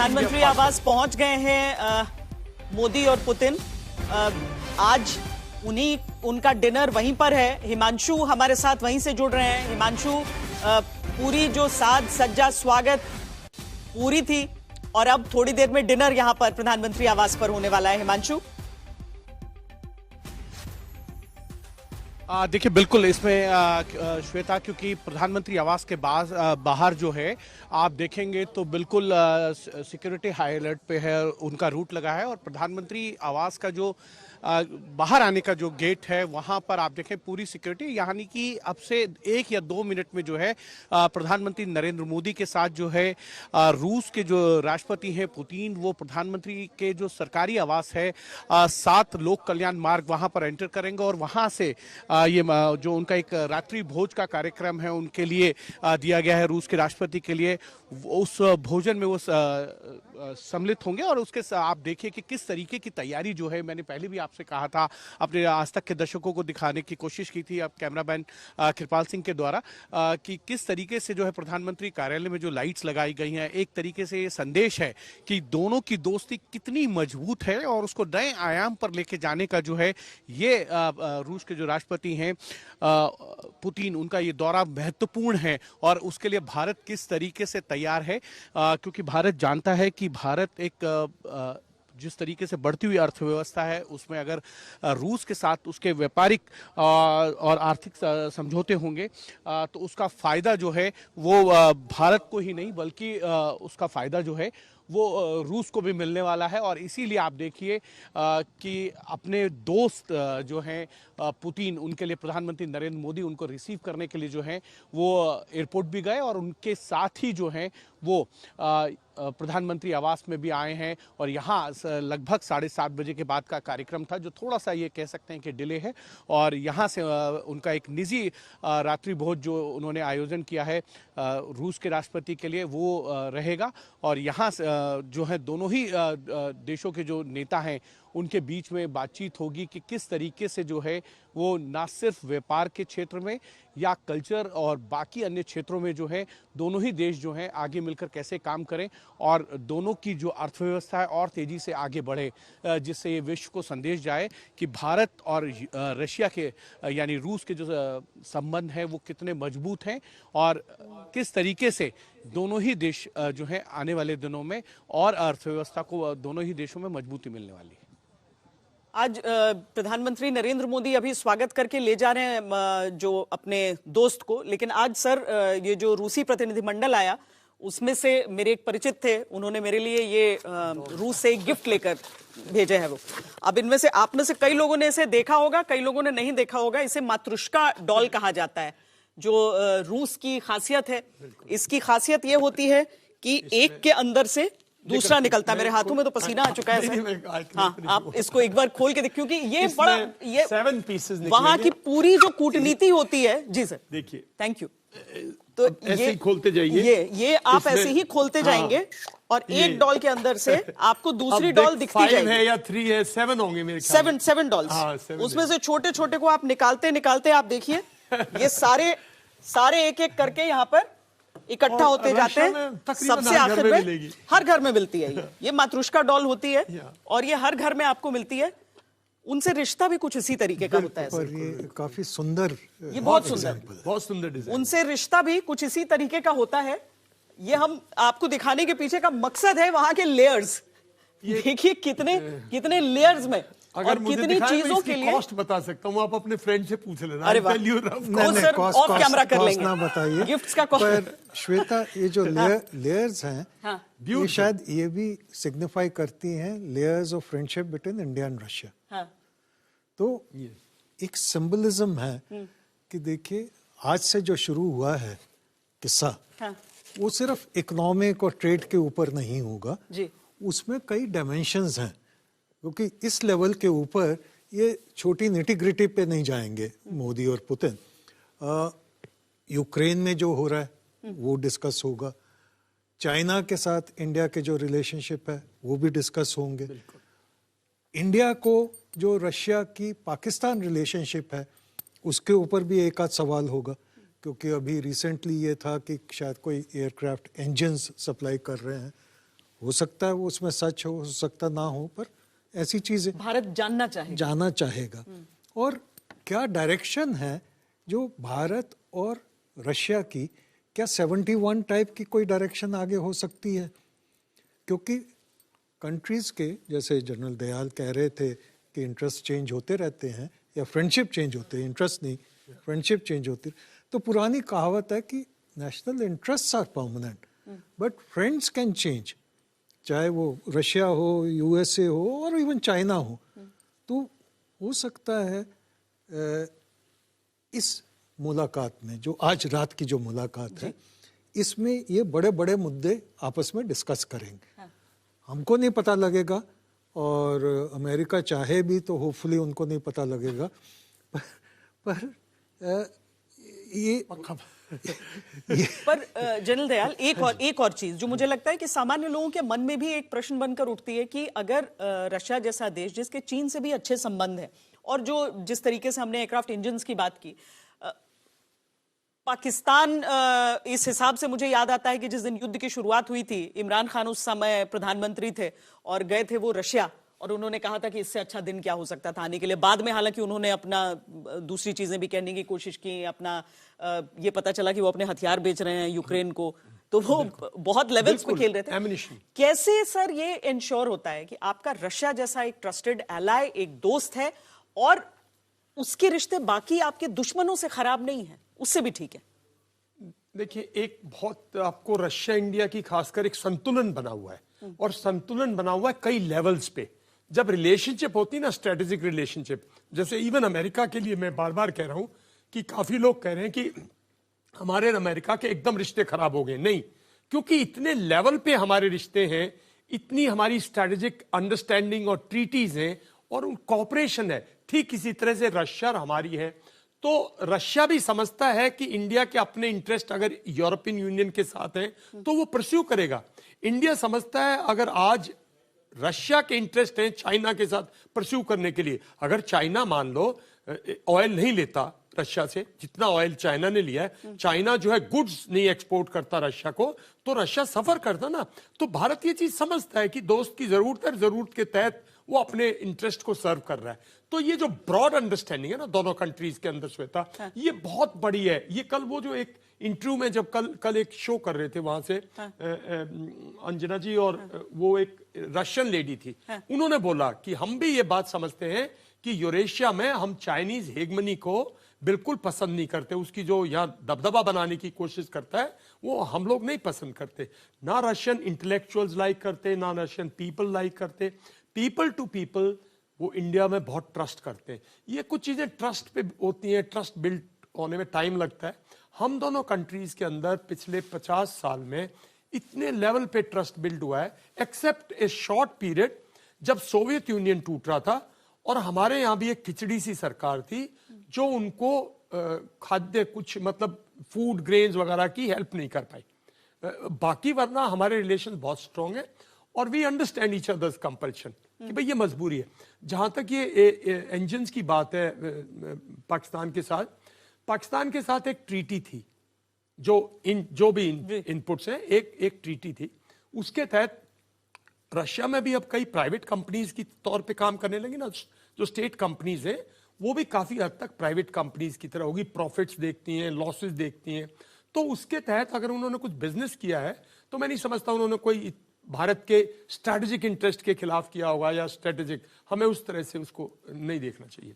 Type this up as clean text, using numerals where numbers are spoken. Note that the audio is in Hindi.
प्रधानमंत्री आवास पहुंच गए हैं मोदी और पुतिन। आज उनका डिनर वहीं पर है। हिमांशु हमारे साथ वहीं से जुड़ रहे हैं। हिमांशु, पूरी जो साज सज्जा स्वागत पूरी थी और अब थोड़ी देर में डिनर यहां पर प्रधानमंत्री आवास पर होने वाला है। हिमांशु, देखिए बिल्कुल इसमें श्वेता, क्योंकि प्रधानमंत्री आवास के बाहर जो है आप देखेंगे तो बिल्कुल सिक्योरिटी हाई अलर्ट पे है, उनका रूट लगा है और प्रधानमंत्री आवास का जो बाहर आने का जो गेट है वहां पर आप देखें पूरी सिक्योरिटी, यानी कि अब से 1 या 2 मिनट में जो है प्रधानमंत्री नरेंद्र मोदी के साथ जो है रूस के जो राष्ट्रपति हैं पुतिन, वो प्रधानमंत्री के जो सरकारी आवास है 7 लोक कल्याण मार्ग वहां पर एंटर करेंगे और वहां से ये जो उनका एक रात्रि भोज का कार्यक्रम है उनके लिए दिया गया है रूस के राष्ट्रपति के लिए, उस भोजन में वो सम्मिलित होंगे। और उसके आप देखिए कि किस तरीके की तैयारी जो है, मैंने पहले भी आपसे कहा था, अपने आज तक के दर्शकों को दिखाने की कोशिश की थी अब कैमरामैन कृपाल सिंह के द्वारा, कि किस तरीके से जो है प्रधानमंत्री कार्यालय में जो लाइट्स लगाई गई हैं, एक तरीके से ये संदेश है कि दोनों की दोस्ती कितनी मजबूत है और उसको नए आयाम पर लेके जाने का जो है ये रूस के जो राष्ट्रपति हैं पुतिन, उनका ये दौरा महत्वपूर्ण है और उसके लिए भारत किस तरीके से तैयार है, क्योंकि भारत जानता है कि भारत एक जिस तरीके से बढ़ती हुई अर्थव्यवस्था है उसमें अगर रूस के साथ उसके व्यापारिक और आर्थिक समझौते होंगे तो उसका फायदा जो है वो भारत को ही नहीं बल्कि उसका फायदा जो है वो रूस को भी मिलने वाला है। और इसीलिए आप देखिए कि अपने दोस्त जो हैं पुतिन, उनके लिए प्रधानमंत्री नरेंद्र मोदी उनको रिसीव करने के लिए जो है वो एयरपोर्ट भी गए और उनके साथ ही जो हैं वो प्रधानमंत्री आवास में भी आए हैं। और यहाँ लगभग 7:30 बजे के बाद का कार्यक्रम था जो थोड़ा सा ये कह सकते हैं कि डिले है, और यहाँ से उनका एक निजी रात्रि भोज जो उन्होंने आयोजन किया है रूस के राष्ट्रपति के लिए वो रहेगा। और यहाँ जो है दोनों ही देशों के जो नेता हैं उनके बीच में बातचीत होगी कि किस तरीके से जो है वो ना सिर्फ व्यापार के क्षेत्र में या कल्चर और बाकी अन्य क्षेत्रों में जो है दोनों ही देश जो हैं आगे मिलकर कैसे काम करें और दोनों की जो अर्थव्यवस्था है और तेजी से आगे बढ़े, जिससे ये विश्व को संदेश जाए कि भारत और रशिया के यानी रूस के जो संबंध हैं वो कितने मजबूत हैं और किस तरीके से दोनों ही देश जो हैं आने वाले दिनों में और अर्थव्यवस्था को दोनों ही देशों में मजबूती मिलने वाली है। आज प्रधानमंत्री नरेंद्र मोदी अभी स्वागत करके ले जा रहे हैं जो अपने दोस्त को, लेकिन आज सर ये जो रूसी प्रतिनिधिमंडल आया उसमें से मेरे एक परिचित थे, उन्होंने मेरे लिए ये रूस से एक गिफ्ट लेकर भेजे है वो। अब इनमें से आप में से कई लोगों ने इसे देखा होगा, कई लोगों ने नहीं देखा होगा। इसे मातृष्का डॉल कहा जाता है, जो रूस की खासियत है। इसकी खासियत ये होती है कि एक के अंदर से दूसरा निकलता है। मेरे हाथों में तो पसीना आ चुका है सर। हाँ, आप इसको एक बार खोल के देख, क्योंकि ये बड़ा ये 7 पीसेस वहां की पूरी जो कूटनीति होती है। जी सर, देखिए, थैंक यू। तो ऐसे ही खोलते जाइए, ये आप ऐसे ही खोलते जाएंगे और एक डॉल के अंदर से आपको दूसरी डॉल दिखती जाएगी। 5 है या 3 है, 7 होंगे मेरे ख्याल में। 7 डॉल्स। उसमें से छोटे छोटे को आप निकालते निकालते आप देखिए ये सारे एक एक करके यहाँ पर इकट्ठा होते जाते हैं। सबसे आखिर में हर घर में मिलती है ये मातृष्का डॉल होती है और ये हर घर में आपको मिलती है। उनसे रिश्ता भी कुछ इसी तरीके का होता है। पर ये काफी सुंदर, ये बहुत सुंदर डिजाइन। उनसे रिश्ता भी कुछ इसी तरीके का होता है। ये हम आपको दिखाने के पीछे का मकसद है वहां के लेयर्स। देखिए कितने लेयर्स में अगर और कितनी चीजों के लिए कॉस्ट बता सकता हूँ, आप अपने फ्रेंड से पूछ लेना। अरे वाह, ऑफ कैमरा कर लेंगे ना बताइए गिफ्ट्स का कॉस्ट। पर श्वेता, ये जो लेयर्स हैं ये शायद ये भी सिग्निफाई करती हैं layers of friendship between India and Russia. तो एक सिंबलिज्म है कि देखिए आज से जो शुरू हुआ है किस्सा, वो सिर्फ इकोनॉमिक और ट्रेड के ऊपर नहीं होगा जी, उसमें कई डायमेंशंस हैं, क्योंकि इस लेवल के ऊपर ये छोटी निटी-ग्रिटी पे नहीं जाएंगे मोदी और पुतिन। यूक्रेन में जो हो रहा है वो डिस्कस होगा, चाइना के साथ इंडिया के जो रिलेशनशिप है वो भी डिस्कस होंगे, इंडिया को जो रशिया की पाकिस्तान रिलेशनशिप है उसके ऊपर भी एक आध सवाल होगा, क्योंकि अभी रिसेंटली ये था कि शायद कोई एयरक्राफ्ट इंजन्स सप्लाई कर रहे हैं, हो सकता है वो उसमें सच हो सकता ना हो, पर ऐसी चीजें भारत जाना चाहेगा। और क्या डायरेक्शन है जो भारत और रशिया की, क्या 71 टाइप की कोई डायरेक्शन आगे हो सकती है? क्योंकि कंट्रीज के, जैसे जनरल दयाल कह रहे थे कि इंटरेस्ट चेंज होते रहते हैं या फ्रेंडशिप चेंज होते हैं, इंटरेस्ट नहीं, फ्रेंडशिप चेंज होती, तो पुरानी कहावत है कि national interests are permanent but friends can change, चाहे वो रशिया हो, यूएसए हो और इवन चाइना हो। तो हो सकता है इस मुलाकात में, जो आज रात की जो मुलाकात है, इसमें ये बड़े बड़े मुद्दे आपस में डिस्कस करेंगे। हमको नहीं पता लगेगा और अमेरिका चाहे भी तो होपफुली उनको नहीं पता लगेगा, पर ये पर जनरल दयाल, एक और चीज जो मुझे लगता है कि सामान्य लोगों के मन में भी एक प्रश्न बनकर उठती है कि अगर रशिया जैसा देश, जिसके चीन से भी अच्छे संबंध हैं, और जो जिस तरीके से हमने एयरक्राफ्ट इंजन्स की बात की, पाकिस्तान, इस हिसाब से मुझे याद आता है कि जिस दिन युद्ध की शुरुआत हुई थी, इमरान खान उस समय प्रधानमंत्री थे और गए थे वो रशिया, और उन्होंने कहा था कि इससे अच्छा दिन क्या हो सकता था आने के लिए। बाद में हालांकि उन्होंने अपना दूसरी चीजें भी कहने की कोशिश की, अपना ये पता चला कि वो अपने हथियार बेच रहे हैं यूक्रेन को, तो वो बहुत लेवल्स पे खेल रहे थे। कैसे सर ये इंश्योर होता है कि आपका रशिया जैसा एक ट्रस्टेड एलाय, एक दोस्त है, और उसके रिश्ते बाकी आपके दुश्मनों से खराब नहीं है, उससे भी ठीक है? देखिए, एक बहुत आपको रशिया इंडिया की खासकर एक संतुलन बना हुआ है, और संतुलन बना हुआ है कई लेवल्स पे। जब रिलेशनशिप होती है ना, स्ट्रेटेजिक रिलेशनशिप, जैसे इवन अमेरिका के लिए मैं बार बार कह रहा हूं कि काफी लोग कह रहे हैं कि हमारे और अमेरिका के एकदम रिश्ते खराब हो गए, नहीं, क्योंकि इतने लेवल पे हमारे रिश्ते हैं, इतनी हमारी स्ट्रेटेजिक अंडरस्टैंडिंग और ट्रीटीज हैं और कॉपरेशन है। ठीक इसी तरह से रशिया हमारी है, तो रशिया भी समझता है कि इंडिया के अपने इंटरेस्ट अगर यूरोपियन यूनियन के साथ हैं तो वो परस्यू करेगा। इंडिया समझता है अगर आज रशिया के इंटरेस्ट हैं चाइना के साथ परस्यू करने के लिए, अगर चाइना मान लो ऑयल नहीं लेता रशिया से, जितना ऑयल चाइना ने लिया है, चाइना जो है गुड्स नहीं एक्सपोर्ट करता रशिया को, तो रशिया सफर करता ना। तो भारत ये चीज समझता है कि दोस्त की जरूरत है, जरूरत के तहत वो अपने इंटरेस्ट को सर्व कर रहा है। तो ये जो ब्रॉड अंडरस्टैंडिंग है ना दोनों कंट्रीज के अंदर, श्वेता, ये बहुत बड़ी है। ये कल वो जो एक इंटरव्यू में जब कल एक शो कर रहे थे वहां से अंजना जी, और वो एक रशियन लेडी थी, उन्होंने बोला कि हम भी ये बात समझते हैं कि यूरेशिया में हम चाइनीज हेगमनी को बिल्कुल पसंद नहीं करते, उसकी जो यहाँ दबदबा बनाने की कोशिश करता है वो हम लोग नहीं पसंद करते। ना रशियन इंटेलेक्चुअल्स लाइक करते, ना रशियन पीपल लाइक करते। पीपल टू पीपल वो इंडिया में बहुत ट्रस्ट करते हैं। ये कुछ चीजें ट्रस्ट पे होती हैं, ट्रस्ट बिल्ड होने में टाइम लगता है। हम दोनों कंट्रीज के अंदर पिछले 50 साल में इतने लेवल पे ट्रस्ट बिल्ड हुआ है, एक्सेप्ट ए शॉर्ट पीरियड जब सोवियत यूनियन टूट रहा था और हमारे यहाँ भी एक खिचड़ी सी सरकार थी जो उनको खाद्य कुछ मतलब फूड ग्रेन्स वगैरह की हेल्प नहीं कर पाई। बाकी वरना हमारे रिलेशन बहुत स्ट्रांग है और we understand each other's compulsion कि भाई ये मजबूरी है। जहां तक ये इंजन्स की बात है, पाकिस्तान के साथ एक ट्रीटी थी जो भी इनपुट्स हैं, एक ट्रीटी थी, उसके तहत रशिया में भी अब कई प्राइवेट कंपनीज की तौर पे काम करने लगी ना। जो स्टेट कंपनीज हैं वो भी काफी हद तक प्राइवेट कंपनीज की तरह होगी, प्रॉफिट्स देखती हैं, लॉसेस देखती हैं। तो उसके तहत अगर उन्होंने कुछ बिजनेस किया है तो मैं नहीं समझता उन्होंने कोई भारत के स्ट्रैटेजिक इंटरेस्ट के खिलाफ किया होगा, या स्ट्रैटेजिक, हमें उस तरह से उसको नहीं देखना चाहिए।